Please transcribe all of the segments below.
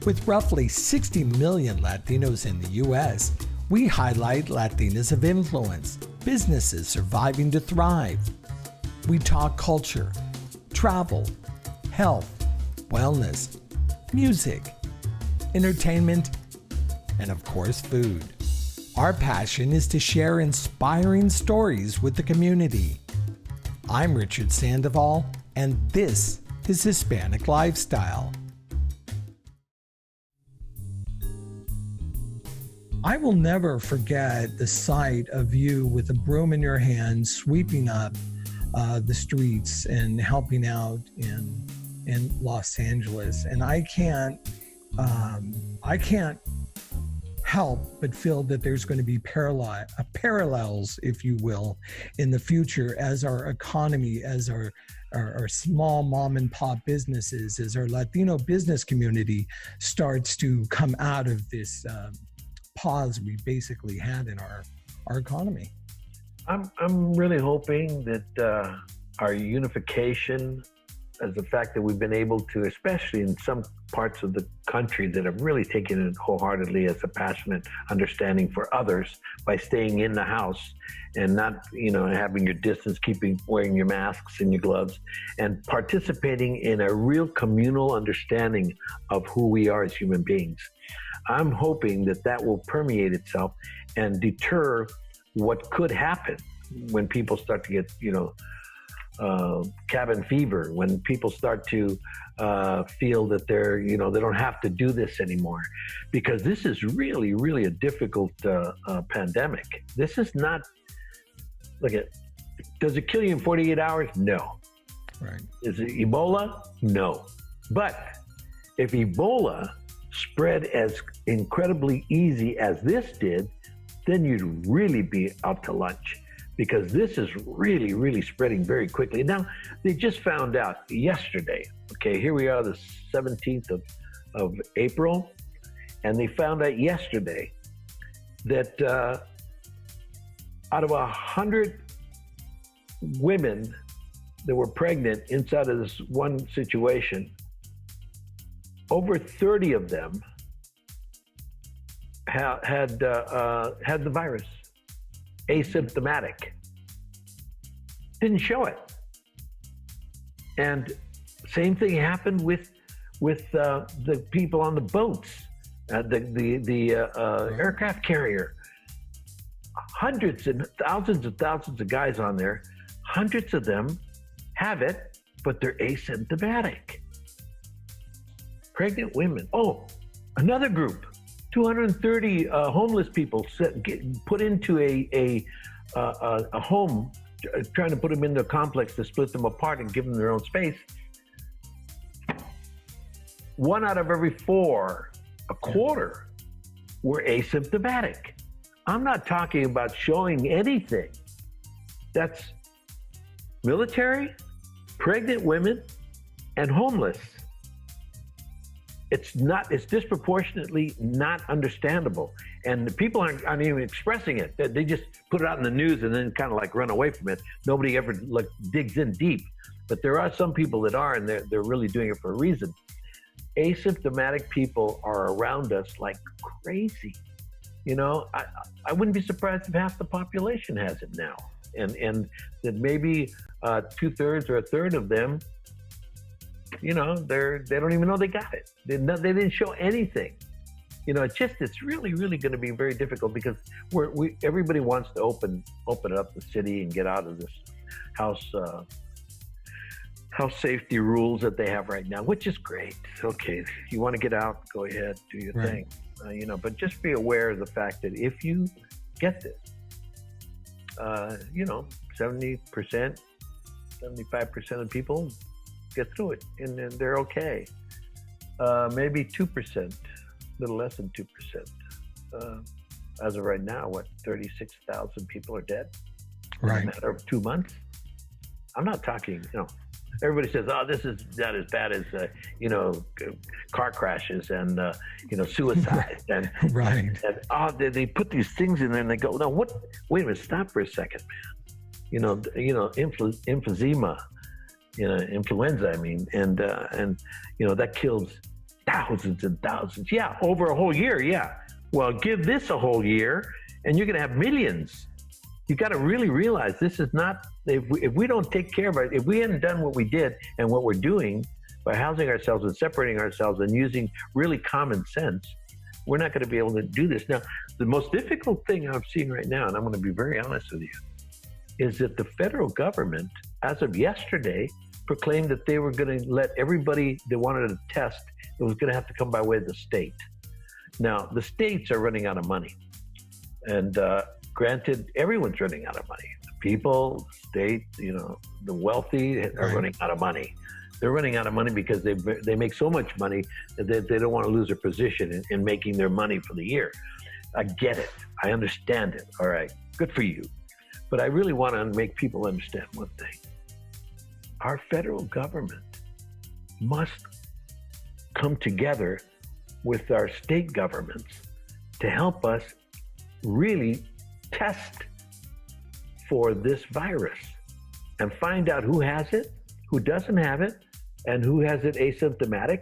With roughly 60 million Latinos in the U.S., we highlight Latinas of influence, businesses surviving to thrive. We talk culture, travel, health, wellness, music, entertainment, and of course, food. Our passion is to share inspiring stories with the community. I'm Richard Sandoval, and this is Hispanic Lifestyle. I will never forget the sight of you with a broom in your hand, sweeping up the streets and helping out in Los Angeles. And I can't help but feel that there's going to be parallels, if you will, in the future as our economy, as our small mom and pop businesses, as our Latino business community starts to come out of this pause we basically had in our economy. I'm really hoping that our unification, as the fact that we've been able to, especially in some parts of the country that have really taken it wholeheartedly as a passionate understanding for others by staying in the house and not, having your distance, wearing your masks and your gloves, and participating in a real communal understanding of who we are as human beings. I'm hoping that will permeate itself and deter what could happen when people start to get, cabin fever, when people start to feel that they don't have to do this anymore, because this is really, really a difficult pandemic. This is not, does it kill you in 48 hours? No. Right. Is it Ebola? No. But if Ebola spread as incredibly easy as this did, then you'd really be out to lunch, because this is really, really spreading very quickly. Now, they just found out yesterday, okay, here we are, the 17th of April, and they found out yesterday that out of 100 women that were pregnant inside of this one situation, over 30 of them had the virus, asymptomatic. Didn't show it. And same thing happened with the people on the boats, the aircraft carrier. Hundreds and thousands of guys on there. Hundreds of them have it, but they're asymptomatic. Pregnant women. Oh, another group, 230 homeless people put into a home, trying to put them into a complex to split them apart and give them their own space. 1 out of every 4, a quarter, were asymptomatic. I'm not talking about showing anything. That's military, pregnant women, and homeless. It's disproportionately not understandable. And the people aren't even expressing it. They just put it out in the news and then kind of run away from it. Nobody ever digs in deep. But there are some people that are, and they're really doing it for a reason. Asymptomatic people are around us like crazy. I wouldn't be surprised if half the population has it now. And that maybe 2/3 or 1/3 of them, they don't even know they got it. They didn't show anything. It's really, really going to be very difficult, because everybody wants to open up the city and get out of this house safety rules that they have right now, which is great. Okay, you want to get out, go ahead, do your thing. But just be aware of the fact that if you get this, 70%, 75% of people get through it, and they're okay. Maybe 2%, a little less than 2%. As of right now, 36,000 people are dead in a matter of 2 months? I'm not talking, everybody says, oh, this is not as bad as, car crashes and, suicide. And, and they put these things in there and they go, no, what? Wait a minute, stop for a second, man. Emphysema, influenza, and that kills thousands and thousands. Yeah, over a whole year. Yeah. Well, give this a whole year and you're going to have millions. You got to really realize this is not, if we don't take care of it, if we hadn't done what we did and what we're doing by housing ourselves and separating ourselves and using really common sense, we're not going to be able to do this. Now, the most difficult thing I'm seeing right now, and I'm going to be very honest with you, is that the federal government, as of yesterday, proclaimed that they were going to let everybody they wanted to test, it was going to have to come by way of the state. Now, the states are running out of money. And granted, everyone's running out of money. The people, the state, the wealthy are running out of money. They're running out of money because they make so much money that they don't want to lose their position in making their money for the year. I get it. I understand it. All right. Good for you. But I really want to make people understand one thing. Our federal government must come together with our state governments to help us really test for this virus and find out who has it, who doesn't have it, and who has it asymptomatic,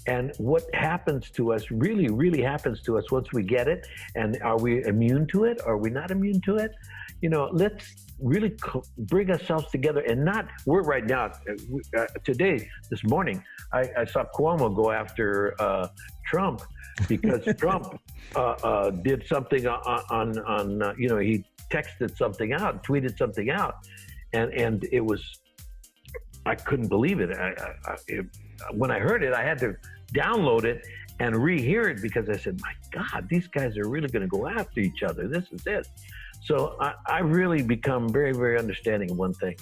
and what happens to us, really, really happens to us once we get it, and are we immune to it? Are we not immune to it? Let's really bring ourselves together and not, we're right now, today, this morning, I saw Cuomo go after Trump because Trump did something on he texted something out, tweeted something out, and it was, I couldn't believe it. When I heard it, I had to download it and rehear it because I said, my God, these guys are really going to go after each other. This is it. So I really become very, very understanding of one thing.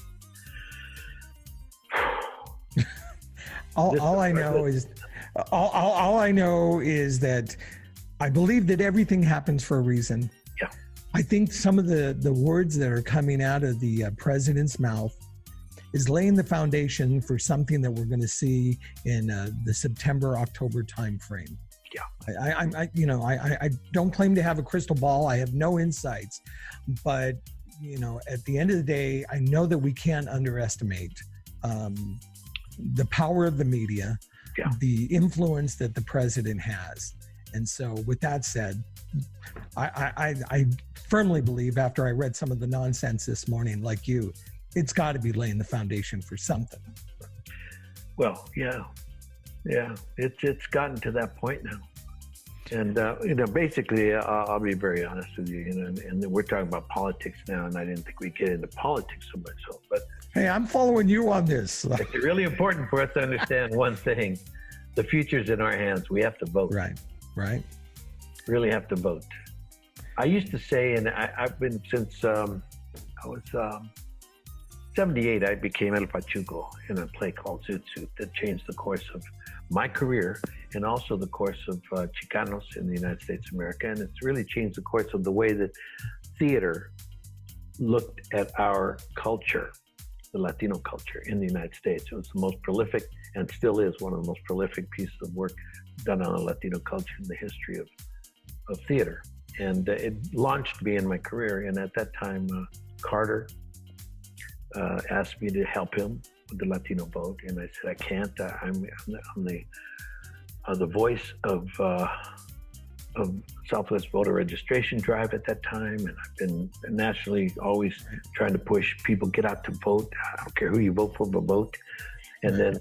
All I know is that I believe that everything happens for a reason. Yeah. I think some of the words that are coming out of the president's mouth is laying the foundation for something that we're going to see in the September-October timeframe. Yeah. I don't claim to have a crystal ball. I have no insights, but at the end of the day, I know that we can't underestimate the power of the media, the influence that the president has. And so with that said, I firmly believe, after I read some of the nonsense this morning, like you, it's got to be laying the foundation for something. Well, yeah, it's gotten to that point now. And, basically, I'll be very honest with you, and we're talking about politics now, and I didn't think we'd get into politics so much. But hey, I'm following you on this. It's really important for us to understand one thing. The future's in our hands. We have to vote. Right. Really have to vote. I used to say, and I've been since I was 78, I became El Pachuco in a play called Zoot Suit that changed the course of my career and also the course of Chicanos in the United States of America. And it's really changed the course of the way that theater looked at our culture, the Latino culture in the United States. It was the most prolific, and still is one of the most prolific pieces of work done on a Latino culture in the history of theater. And it launched me in my career. And at that time, Carter asked me to help him with the Latino vote, and I said I can't. I'm the voice of Southwest voter registration drive at that time, and I've been nationally always trying to push people get out to vote. I don't care who you vote for, but vote. And then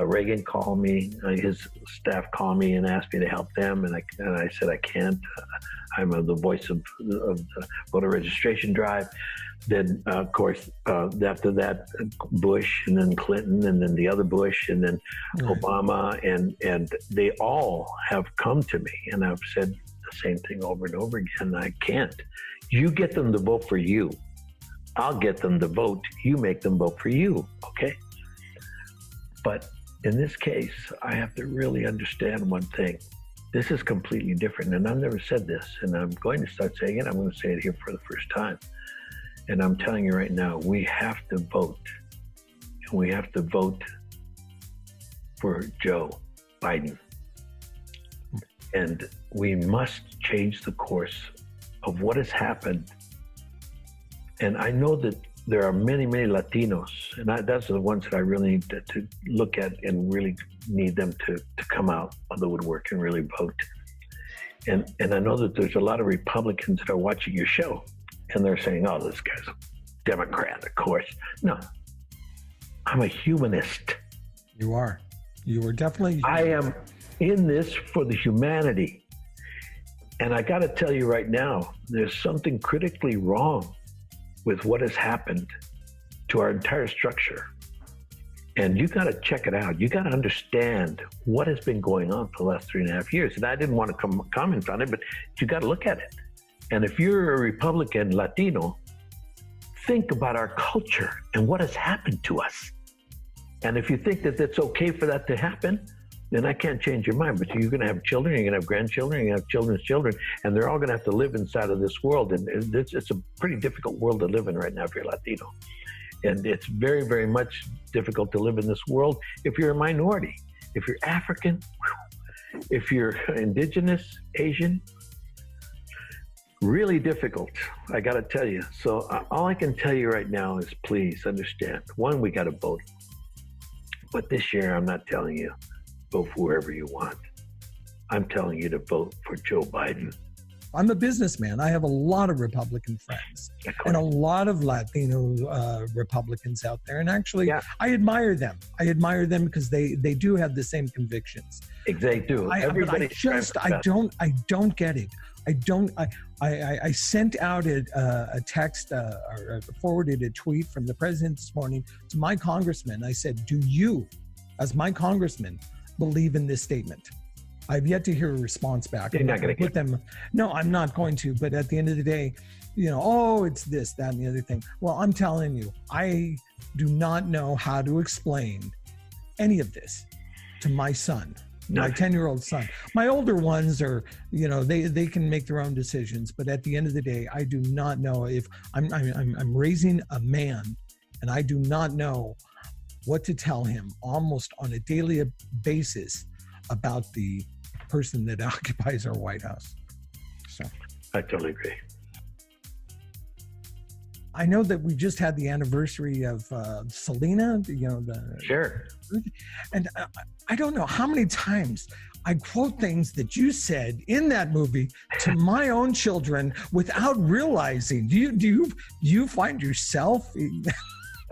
Reagan called me, his staff called me and asked me to help them, and I said I can't. I'm the voice of the voter registration drive. Then, of course, after that, Bush, and then Clinton, and then the other Bush, and then Obama, and they all have come to me, and I've said the same thing over and over again. I can't. You get them to vote for you. I'll get them to vote. You make them vote for you, okay? But in this case, I have to really understand one thing. This is completely different, and I've never said this, and I'm going to start saying it. I'm going to say it here for the first time. And I'm telling you right now, we have to vote. And we have to vote for Joe Biden. And we must change the course of what has happened. And I know that there are many, many Latinos, and that's the ones that I really need to look at and really need them to come out of the woodwork and really vote. And I know that there's a lot of Republicans that are watching your show, and they're saying, oh, this guy's a Democrat, of course. No, I'm a humanist. You are. You are definitely. I am in this for the humanity. And I got to tell you right now, there's something critically wrong with what has happened to our entire structure. And you got to check it out. You got to understand what has been going on for the last 3.5 years. And I didn't want to comment on it, but you got to look at it. And if you're a Republican Latino, think about our culture and what has happened to us. And if you think that it's okay for that to happen, then I can't change your mind. But you're going to have children, you're going to have grandchildren, you're going to have children's children, and they're all going to have to live inside of this world. And it's a pretty difficult world to live in right now if you're Latino. And it's very, very much difficult to live in this world if you're a minority. If you're African, if you're indigenous, Asian, really difficult, I got to tell you. So all I can tell you right now is please understand. One, we got to vote. But this year, I'm not telling you, vote for whoever you want. I'm telling you to vote for Joe Biden. I'm a businessman. I have a lot of Republican friends and a lot of Latino Republicans out there. And actually, I admire them. I admire them because they do have the same convictions. They do. I don't get it. I sent out a text or forwarded a tweet from the president this morning to my congressman. I said, do you, as my congressman, believe in this statement? I've yet to hear a response back. You're not going to put them. No, I'm not going to. But at the end of the day, it's this, that, and the other thing. Well, I'm telling you, I do not know how to explain any of this to my son, my 10-year-old son. My older ones are, they can make their own decisions. But at the end of the day, I do not know if I'm raising a man, and I do not know what to tell him almost on a daily basis about the person that occupies our White House. So I totally agree. I know that we just had the anniversary of Selena, Sure. And I don't know how many times I quote things that you said in that movie to my own children without realizing. Do you find yourself?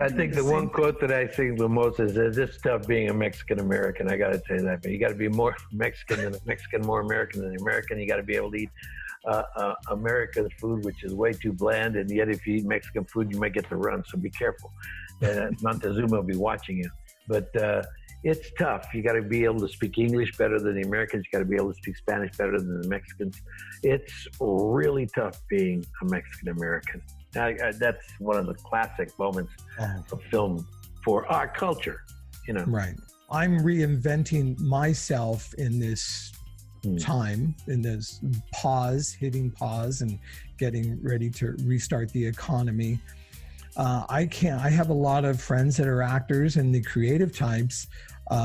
I think the one quote that I think the most is, it's tough being a Mexican American. I got to tell you that. But you got to be more Mexican than a Mexican, more American than an American. You got to be able to eat American food, which is way too bland. And yet, if you eat Mexican food, you might get the run. So be careful. Montezuma will be watching you. But it's tough. You got to be able to speak English better than the Americans. You got to be able to speak Spanish better than the Mexicans. It's really tough being a Mexican American. That's one of the classic moments of film for our culture, Right. I'm reinventing myself in this time, in this hitting pause and getting ready to restart the economy. I have a lot of friends that are actors and the creative types.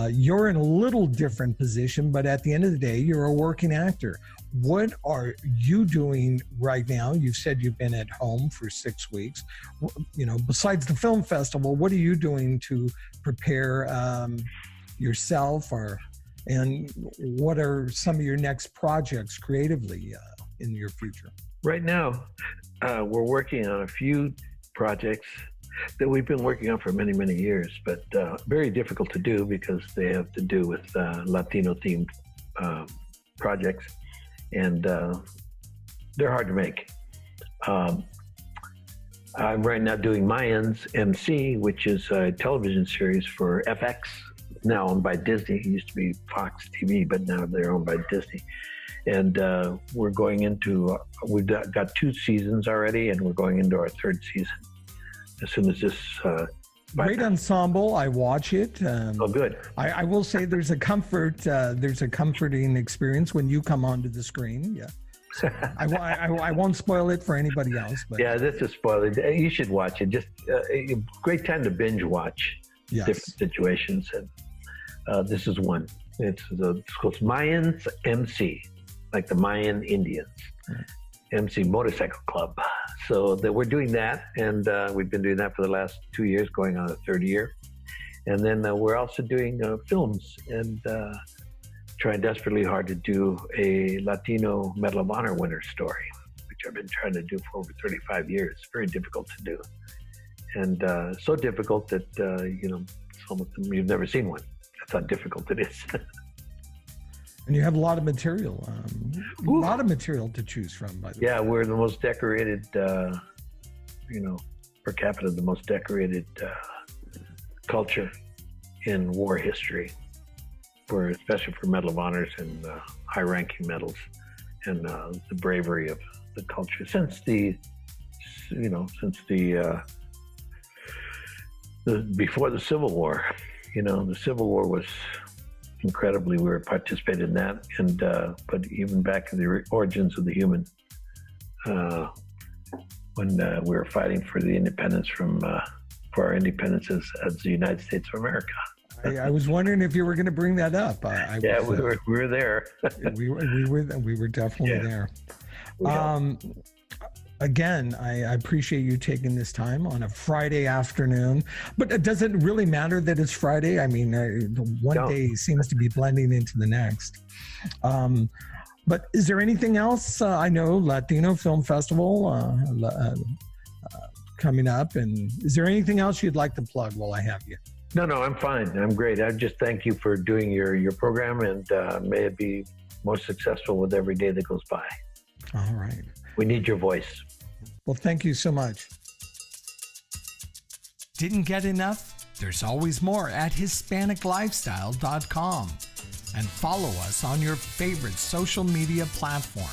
You're in a little different position, but at the end of the day, you're a working actor. What are you doing right now? You've said you've been at home for 6 weeks. Besides the film festival, what are you doing to prepare yourself, and what are some of your next projects creatively in your future? Right now, we're working on a few projects that we've been working on for many, many years, but very difficult to do because they have to do with Latino-themed projects. And they're hard to make. I'm right now doing Mayans MC, which is a television series for FX, now owned by Disney. It used to be Fox TV, but now they're owned by Disney. And we're going into, we've got 2 seasons already, and we're going into our 3rd season as soon as this great ensemble. I watch it. Good. I will say there's a comforting experience when you come onto the screen. Yeah. I won't spoil it for anybody else. But yeah, this is spoiling. You should watch it. Just a great time to binge watch different situations. And this is one. It's called Mayans MC, like the Mayan Indians. MC Motorcycle Club. So that we're doing that, and we've been doing that for the last 2 years, going on the third year. And then we're also doing films and trying desperately hard to do a Latino Medal of Honor winner story, which I've been trying to do for over 35 years. Very difficult to do. And so difficult that, some of them you've never seen one. That's how difficult it is. And you have a lot of material, to choose from, by the way. Yeah, we're the most decorated, per capita, the most decorated culture in war history, especially for Medal of Honors and high-ranking medals, and the bravery of the culture since before the Civil War. The Civil War was incredibly, we participated in that, and but even back in the origins of the human, when we were fighting for the independence for our independence as the United States of America. I was wondering if you were going to bring that up. We were there. we were definitely there. Again, I appreciate you taking this time on a Friday afternoon, but does it really matter that it's Friday? I mean, one day seems to be blending into the next. But is there anything else? I know Latino Film Festival coming up, and is there anything else you'd like to plug while I have you? No, I'm fine. I'm great. I just thank you for doing your program, and may it be more successful with every day that goes by. All right. We need your voice. Well, thank you so much. Didn't get enough? There's always more at HispanicLifestyle.com. And follow us on your favorite social media platform.